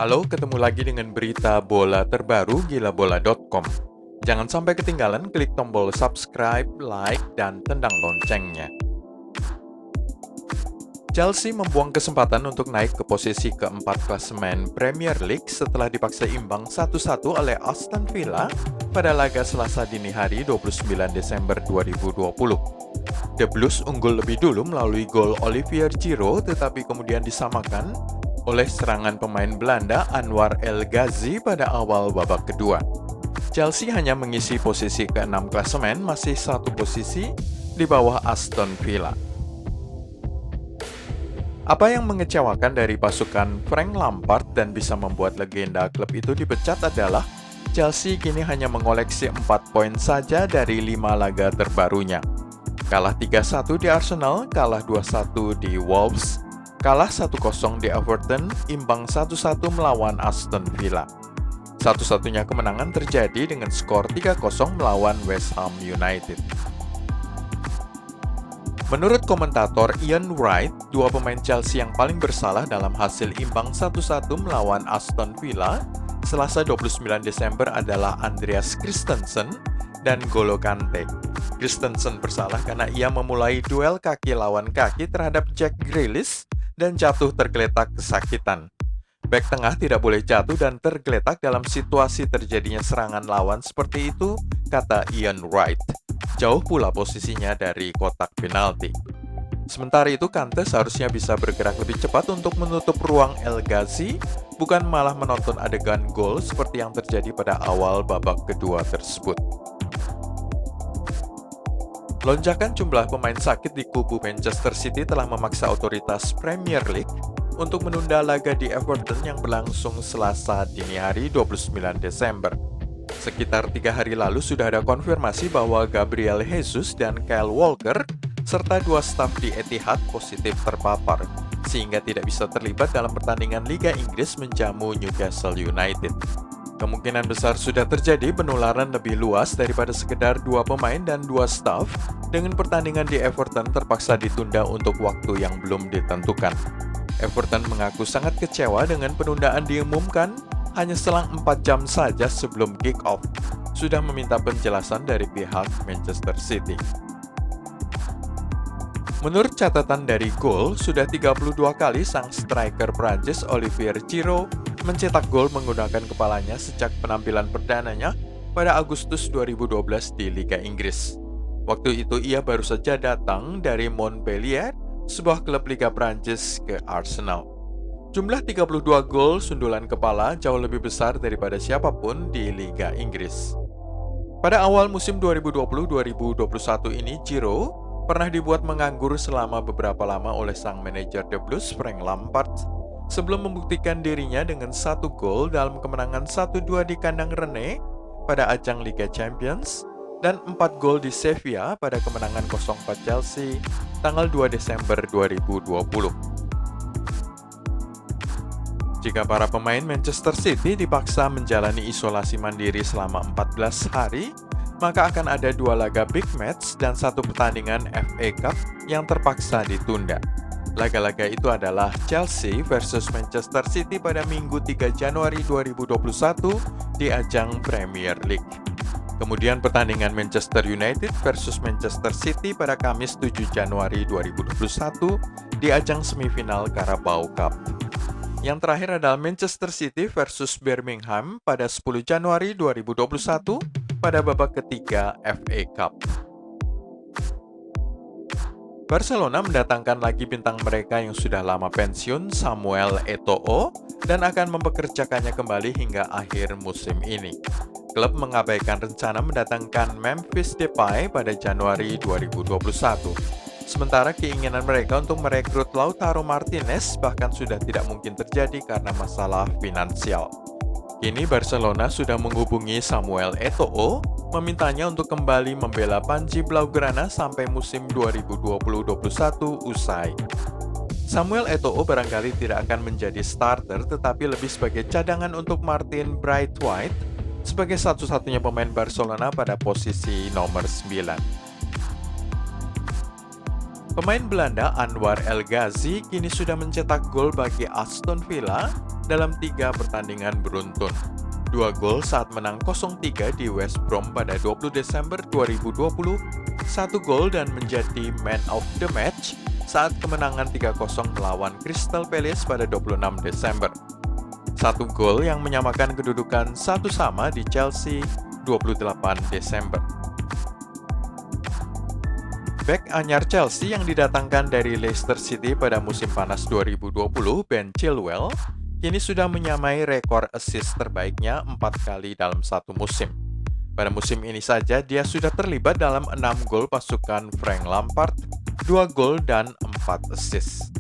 Halo, ketemu lagi dengan berita bola terbaru gilabola.com. Jangan sampai ketinggalan, klik tombol subscribe, like, dan tendang loncengnya. Chelsea membuang kesempatan untuk naik ke posisi keempat klasemen Premier League setelah dipaksa imbang 1-1 oleh Aston Villa pada laga Selasa dini hari 29 Desember 2020. The Blues unggul lebih dulu melalui gol Olivier Giroud, tetapi kemudian disamakan oleh serangan pemain Belanda Anwar El Ghazi pada awal babak kedua. Chelsea hanya mengisi posisi ke-6 klasemen, masih satu posisi di bawah Aston Villa. Apa yang mengecewakan dari pasukan Frank Lampard dan bisa membuat legenda klub itu dipecat adalah Chelsea kini hanya mengoleksi 4 poin saja dari 5 laga terbarunya. Kalah 3-1 di Arsenal, kalah 2-1 di Wolves, kalah 1-0 di Everton, imbang 1-1 melawan Aston Villa. Satu-satunya kemenangan terjadi dengan skor 3-0 melawan West Ham United. Menurut komentator Ian Wright, dua pemain Chelsea yang paling bersalah dalam hasil imbang 1-1 melawan Aston Villa Selasa 29 Desember adalah Andreas Christensen dan N'Golo Kante. Christensen bersalah karena ia memulai duel kaki lawan kaki terhadap Jack Grealish dan jatuh tergeletak kesakitan. Bek tengah tidak boleh jatuh dan tergeletak dalam situasi terjadinya serangan lawan seperti itu, kata Ian Wright. Jauh pula posisinya dari kotak penalti. Sementara itu, Kante seharusnya bisa bergerak lebih cepat untuk menutup ruang El Ghazi, bukan malah menonton adegan gol seperti yang terjadi pada awal babak kedua tersebut. Lonjakan jumlah pemain sakit di kubu Manchester City telah memaksa otoritas Premier League untuk menunda laga di Everton yang berlangsung Selasa dini hari 29 Desember. Sekitar 3 hari lalu sudah ada konfirmasi bahwa Gabriel Jesus dan Kyle Walker serta 2 staf di Etihad positif terpapar, sehingga tidak bisa terlibat dalam pertandingan Liga Inggris menjamu Newcastle United. Kemungkinan besar sudah terjadi penularan lebih luas daripada sekedar 2 pemain dan 2 staf, dengan pertandingan di Everton terpaksa ditunda untuk waktu yang belum ditentukan. Everton mengaku sangat kecewa dengan penundaan diumumkan hanya selang 4 jam saja sebelum kick-off, sudah meminta penjelasan dari pihak Manchester City. Menurut catatan dari Goal, sudah 32 kali sang striker Prancis Olivier Giroud mencetak gol menggunakan kepalanya sejak penampilan perdananya pada Agustus 2012 di Liga Inggris. Waktu itu ia baru saja datang dari Montpellier, sebuah klub Liga Prancis, ke Arsenal. Jumlah 32 gol sundulan kepala jauh lebih besar daripada siapapun di Liga Inggris. Pada awal musim 2020-2021 ini, Giroud pernah dibuat menganggur selama beberapa lama oleh sang manajer The Blues, Frank Lampard, sebelum membuktikan dirinya dengan 1 gol dalam kemenangan 1-2 di kandang Rennes pada ajang Liga Champions dan 4 gol di Sevilla pada kemenangan 0-4 Chelsea tanggal 2 Desember 2020. Jika para pemain Manchester City dipaksa menjalani isolasi mandiri selama 14 hari, maka akan ada 2 laga big match dan 1 pertandingan FA Cup yang terpaksa ditunda. Laga-laga itu adalah Chelsea versus Manchester City pada Minggu 3 Januari 2021 di ajang Premier League. Kemudian pertandingan Manchester United versus Manchester City pada Kamis 7 Januari 2021 di ajang semifinal Carabao Cup. Yang terakhir adalah Manchester City versus Birmingham pada 10 Januari 2021 pada babak ketiga FA Cup. Barcelona mendatangkan lagi bintang mereka yang sudah lama pensiun, Samuel Eto'o, dan akan mempekerjakannya kembali hingga akhir musim ini. Klub mengabaikan rencana mendatangkan Memphis Depay pada Januari 2021. Sementara keinginan mereka untuk merekrut Lautaro Martinez bahkan sudah tidak mungkin terjadi karena masalah finansial. Kini Barcelona sudah menghubungi Samuel Eto'o, memintanya untuk kembali membela Panji Blaugrana sampai musim 2020-21 usai. Samuel Eto'o barangkali tidak akan menjadi starter, tetapi lebih sebagai cadangan untuk Martin Braithwaite sebagai satu-satunya pemain Barcelona pada posisi nomor 9. Pemain Belanda Anwar El Ghazi kini sudah mencetak gol bagi Aston Villa dalam 3 pertandingan beruntun. 2 gol saat menang 0-3 di West Brom pada 20 Desember 2020, 1 gol dan menjadi man of the match saat kemenangan 3-0 melawan Crystal Palace pada 26 Desember. 1 gol yang menyamakan kedudukan 1-1 di Chelsea 28 Desember. Bek anyar Chelsea yang didatangkan dari Leicester City pada musim panas 2020, Ben Chilwell, kini sudah menyamai rekor assist terbaiknya 4 kali dalam satu musim. Pada musim ini saja, dia sudah terlibat dalam 6 gol pasukan Frank Lampard, 2 gol dan 4 assist.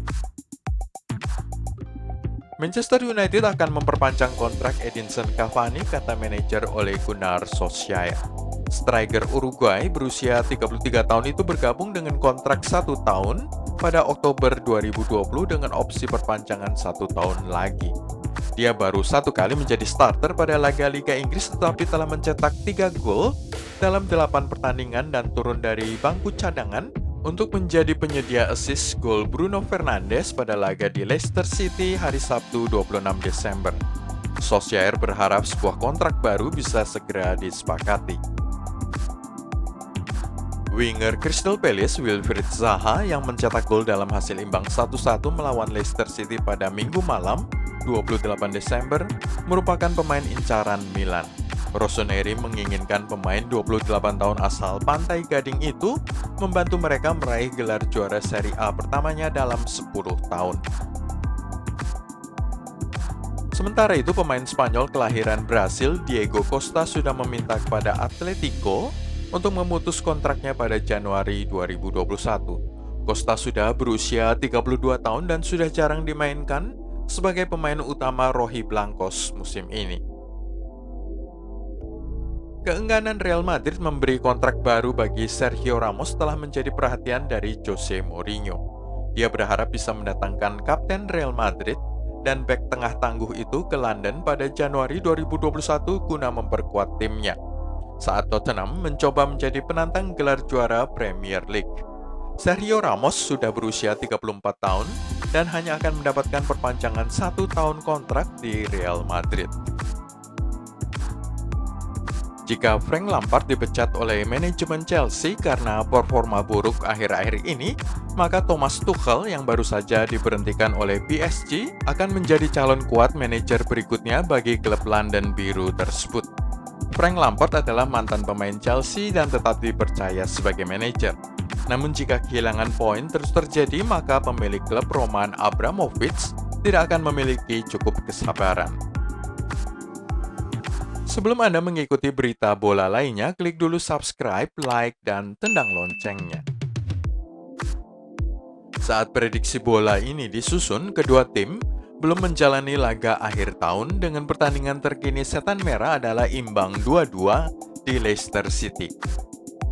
Manchester United akan memperpanjang kontrak Edinson Cavani, kata manajer Ole Gunnar Solskjaer. Striker Uruguay berusia 33 tahun itu bergabung dengan kontrak 1 tahun pada Oktober 2020 dengan opsi perpanjangan 1 tahun lagi. Dia baru 1 kali menjadi starter pada laga Liga Inggris tetapi telah mencetak 3 gol dalam 8 pertandingan dan turun dari bangku cadangan untuk menjadi penyedia assist gol Bruno Fernandes pada laga di Leicester City hari Sabtu 26 Desember. Solskjaer berharap sebuah kontrak baru bisa segera disepakati. Winger Crystal Palace Wilfried Zaha yang mencetak gol dalam hasil imbang 1-1 melawan Leicester City pada Minggu malam 28 Desember merupakan pemain incaran Milan. Rossoneri menginginkan pemain 28 tahun asal Pantai Gading itu membantu mereka meraih gelar juara Serie A pertamanya dalam 10 tahun. Sementara itu, pemain Spanyol kelahiran Brasil Diego Costa sudah meminta kepada Atletico untuk memutus kontraknya pada Januari 2021. Costa sudah berusia 32 tahun dan sudah jarang dimainkan sebagai pemain utama Rojiblancos musim ini. Keengganan Real Madrid memberi kontrak baru bagi Sergio Ramos telah menjadi perhatian dari Jose Mourinho. Dia berharap bisa mendatangkan kapten Real Madrid dan bek tengah tangguh itu ke London pada Januari 2021 guna memperkuat timnya saat Tottenham mencoba menjadi penantang gelar juara Premier League. Sergio Ramos sudah berusia 34 tahun dan hanya akan mendapatkan perpanjangan 1 tahun kontrak di Real Madrid. Jika Frank Lampard dipecat oleh manajemen Chelsea karena performa buruk akhir-akhir ini, maka Thomas Tuchel yang baru saja diberhentikan oleh PSG akan menjadi calon kuat manajer berikutnya bagi klub London Biru tersebut. Frank Lampard adalah mantan pemain Chelsea dan tetap dipercaya sebagai manajer. Namun jika kehilangan poin terus terjadi, maka pemilik klub Roman Abramovich tidak akan memiliki cukup kesabaran. Sebelum Anda mengikuti berita bola lainnya, klik dulu subscribe, like, dan tendang loncengnya. Saat prediksi bola ini disusun, kedua tim belum menjalani laga akhir tahun dengan pertandingan terkini Setan Merah adalah imbang 2-2 di Leicester City.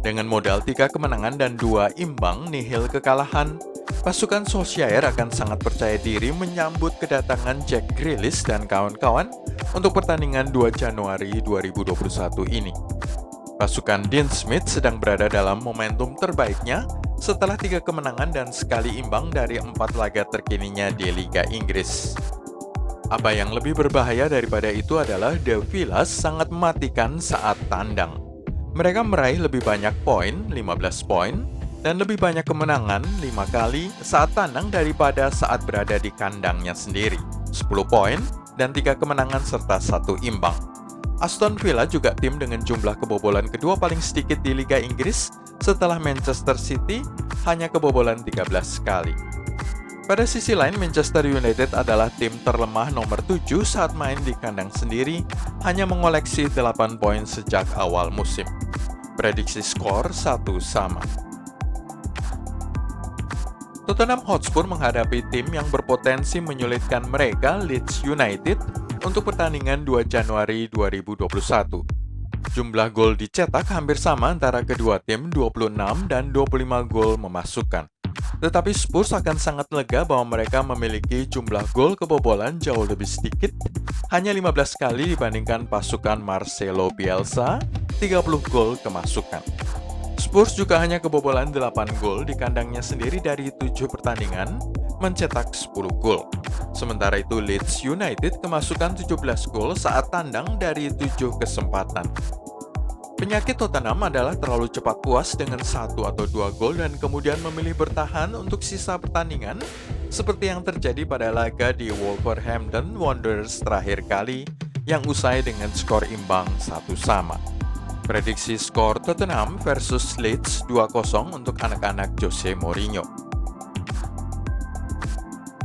Dengan modal 3 kemenangan dan 2 imbang nihil kekalahan, pasukan Solskjaer akan sangat percaya diri menyambut kedatangan Jack Grealish dan kawan-kawan untuk pertandingan 2 Januari 2021 ini. Pasukan Dean Smith sedang berada dalam momentum terbaiknya setelah 3 kemenangan dan sekali imbang dari 4 laga terkininya di Liga Inggris. Apa yang lebih berbahaya daripada itu adalah The Villas sangat mematikan saat tandang. Mereka meraih lebih banyak poin, 15 poin, dan lebih banyak kemenangan 5 kali saat tandang daripada saat berada di kandangnya sendiri, 10 poin, dan 3 kemenangan serta 1 imbang. Aston Villa juga tim dengan jumlah kebobolan kedua paling sedikit di Liga Inggris setelah Manchester City hanya kebobolan 13 kali. Pada sisi lain, Manchester United adalah tim terlemah nomor 7 saat main di kandang sendiri, hanya mengoleksi 8 poin sejak awal musim. Prediksi skor 1-1. Tottenham Hotspur menghadapi tim yang berpotensi menyulitkan mereka, Leeds United, untuk pertandingan 2 Januari 2021. Jumlah gol dicetak hampir sama antara kedua tim, 26 dan 25 gol memasukkan. Tetapi Spurs akan sangat lega bahwa mereka memiliki jumlah gol kebobolan jauh lebih sedikit, hanya 15 kali dibandingkan pasukan Marcelo Bielsa, 30 gol kemasukan. Spurs juga hanya kebobolan 8 gol di kandangnya sendiri dari 7 pertandingan, mencetak 10 gol. Sementara itu Leeds United kemasukan 17 gol saat tandang dari 7 kesempatan. Penyakit Tottenham adalah terlalu cepat puas dengan 1 atau 2 gol dan kemudian memilih bertahan untuk sisa pertandingan, seperti yang terjadi pada laga di Wolverhampton Wanderers terakhir kali yang usai dengan skor imbang 1-1. Prediksi skor Tottenham versus Leeds 2-0 untuk anak-anak Jose Mourinho.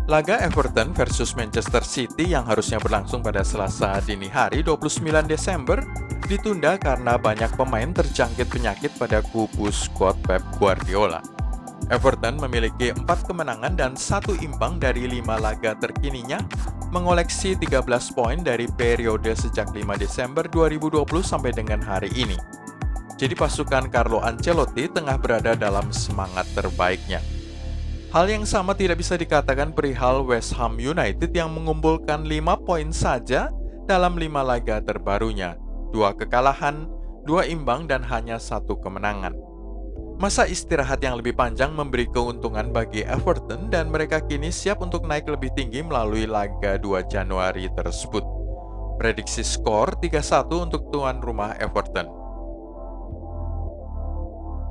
Laga Everton versus Manchester City yang harusnya berlangsung pada Selasa dini hari 29 Desember ditunda karena banyak pemain terjangkit penyakit pada kubu skuad Pep Guardiola. Everton memiliki 4 kemenangan dan 1 imbang dari 5 laga terkininya, mengoleksi 13 poin dari periode sejak 5 Desember 2020 sampai dengan hari ini. Jadi pasukan Carlo Ancelotti tengah berada dalam semangat terbaiknya. Hal yang sama tidak bisa dikatakan perihal West Ham United yang mengumpulkan 5 poin saja dalam 5 laga terbarunya, 2 kekalahan, 2 imbang dan hanya 1 kemenangan. Masa istirahat yang lebih panjang memberi keuntungan bagi Everton dan mereka kini siap untuk naik lebih tinggi melalui laga 2 Januari tersebut. Prediksi skor 3-1 untuk tuan rumah Everton.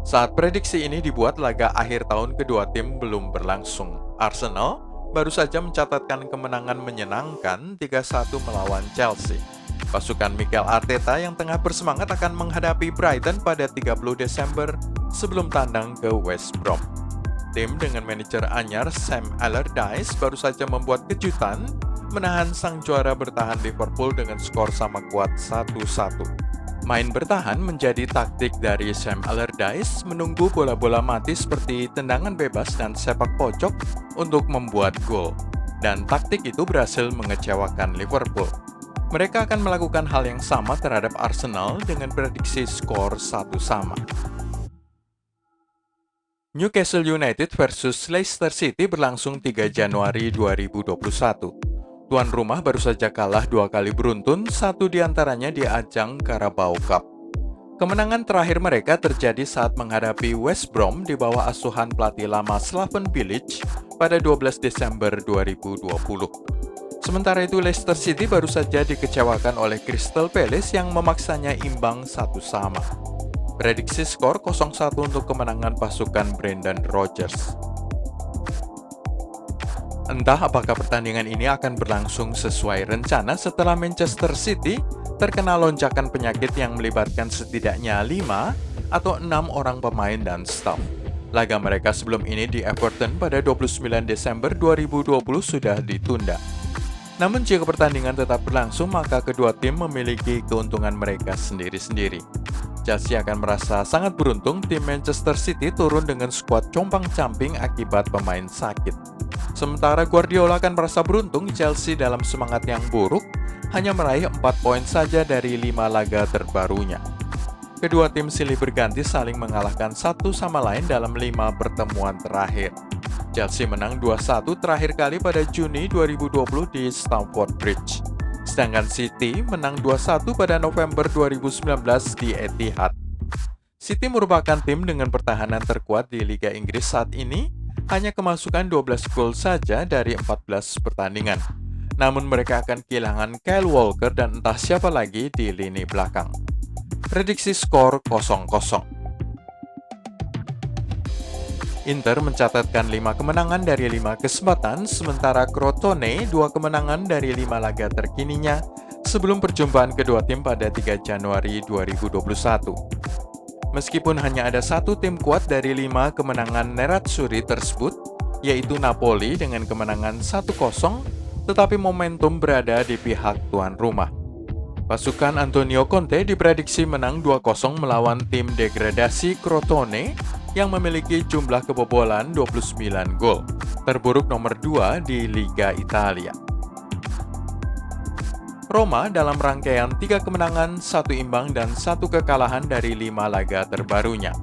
Saat prediksi ini dibuat, laga akhir tahun kedua tim belum berlangsung. Arsenal baru saja mencatatkan kemenangan menyenangkan 3-1 melawan Chelsea. Pasukan Mikel Arteta yang tengah bersemangat akan menghadapi Brighton pada 30 Desember sebelum tandang ke West Brom. Tim dengan manajer anyar Sam Allardyce baru saja membuat kejutan menahan sang juara bertahan Liverpool dengan skor sama kuat 1-1. Main bertahan menjadi taktik dari Sam Allardyce, menunggu bola-bola mati seperti tendangan bebas dan sepak pojok untuk membuat gol. Dan taktik itu berhasil mengecewakan Liverpool. Mereka akan melakukan hal yang sama terhadap Arsenal dengan prediksi skor 1-1. Newcastle United versus Leicester City berlangsung 3 Januari 2021. Tuan rumah baru saja kalah 2 kali beruntun, 1 diantaranya di ajang Carabao Cup. Kemenangan terakhir mereka terjadi saat menghadapi West Brom di bawah asuhan pelatih lama Slaven Bilic pada 12 Desember 2020. Sementara itu Leicester City baru saja dikecewakan oleh Crystal Palace yang memaksanya imbang 1-1. Prediksi skor 0-1 untuk kemenangan pasukan Brendan Rodgers. Entah apakah pertandingan ini akan berlangsung sesuai rencana setelah Manchester City terkena lonjakan penyakit yang melibatkan setidaknya 5 atau 6 orang pemain dan staf. Laga mereka sebelum ini di Everton pada 29 Desember 2020 sudah ditunda. Namun jika pertandingan tetap berlangsung, maka kedua tim memiliki keuntungan mereka sendiri-sendiri. Chelsea akan merasa sangat beruntung tim Manchester City turun dengan skuad compang-camping akibat pemain sakit. Sementara Guardiola akan merasa beruntung Chelsea dalam semangat yang buruk hanya meraih 4 poin saja dari 5 laga terbarunya. Kedua tim silih berganti saling mengalahkan satu sama lain dalam 5 pertemuan terakhir. Chelsea menang 2-1 terakhir kali pada Juni 2020 di Stamford Bridge. Sedangkan City menang 2-1 pada November 2019 di Etihad. City merupakan tim dengan pertahanan terkuat di Liga Inggris saat ini, hanya kemasukan 12 gol saja dari 14 pertandingan. Namun mereka akan kehilangan Kyle Walker dan entah siapa lagi di lini belakang. Prediksi skor 0-0. Inter mencatatkan 5 kemenangan dari 5 kesempatan, sementara Crotone 2 kemenangan dari 5 laga terkininya sebelum perjumpaan kedua tim pada 3 Januari 2021. Meskipun hanya ada 1 tim kuat dari 5 kemenangan Nerazzurri tersebut, yaitu Napoli dengan kemenangan 1-0, tetapi momentum berada di pihak tuan rumah. Pasukan Antonio Conte diprediksi menang 2-0 melawan tim degradasi Crotone yang memiliki jumlah kebobolan 29 gol, terburuk nomor 2 di Liga Italia. Roma dalam rangkaian 3 kemenangan, 1 imbang, dan 1 kekalahan dari 5 laga terbarunya.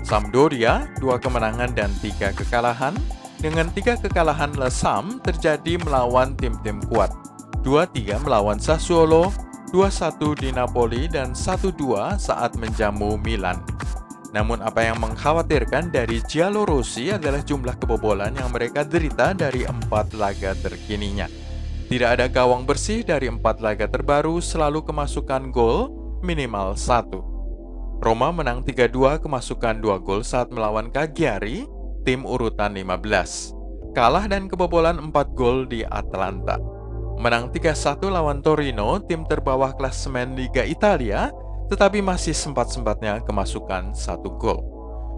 Sampdoria, 2 kemenangan dan 3 kekalahan. Dengan 3 kekalahan, Lesam terjadi melawan tim-tim kuat. 2-3 melawan Sassuolo, 2-1 di Napoli, dan 1-2 saat menjamu Milan. Namun apa yang mengkhawatirkan dari Giallorossi adalah jumlah kebobolan yang mereka derita dari 4 laga terkininya. Tidak ada gawang bersih dari 4 laga terbaru, selalu kemasukan gol minimal 1. Roma menang 3-2 kemasukan 2 gol saat melawan Cagliari, tim urutan 15. Kalah dan kebobolan 4 gol di Atalanta. Menang 3-1 lawan Torino, tim terbawah klasemen Liga Italia, tetapi masih sempat-sempatnya kemasukan 1 gol.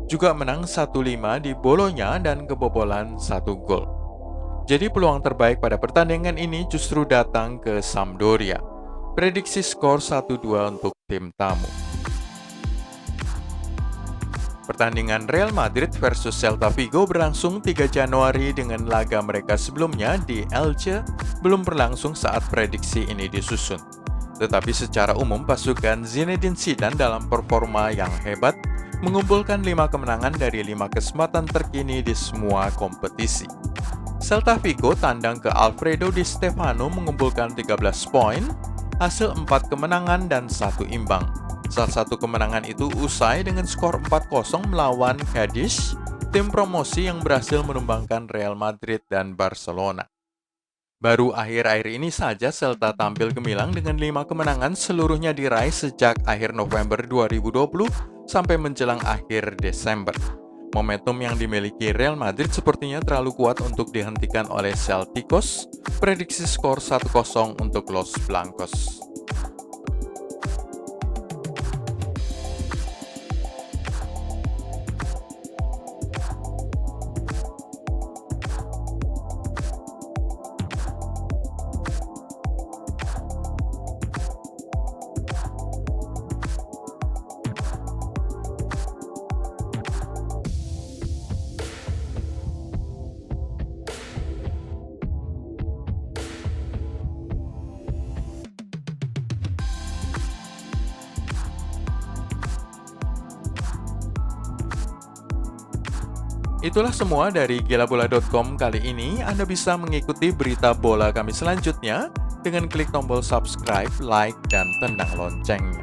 Juga menang 1-5 di Bologna dan kebobolan 1 gol. Jadi peluang terbaik pada pertandingan ini justru datang ke Sampdoria. Prediksi skor 1-2 untuk tim tamu. Pertandingan Real Madrid versus Celta Vigo berlangsung 3 Januari dengan laga mereka sebelumnya di Elche belum berlangsung saat prediksi ini disusun. Tetapi secara umum pasukan Zinedine Zidane dalam performa yang hebat mengumpulkan 5 kemenangan dari 5 kesempatan terkini di semua kompetisi. Celta Vigo tandang ke Alfredo Di Stefano mengumpulkan 13 poin, hasil 4 kemenangan dan 1 imbang. Salah satu kemenangan itu usai dengan skor 4-0 melawan Cadiz, tim promosi yang berhasil menumbangkan Real Madrid dan Barcelona. Baru akhir-akhir ini saja Celta tampil gemilang dengan 5 kemenangan seluruhnya diraih sejak akhir November 2020 sampai menjelang akhir Desember. Momentum yang dimiliki Real Madrid sepertinya terlalu kuat untuk dihentikan oleh Celticos. Prediksi skor 1-0 untuk Los Blancos. Itulah semua dari gilabola.com kali ini. Anda bisa mengikuti berita bola kami selanjutnya dengan klik tombol subscribe, like, dan tendang loncengnya.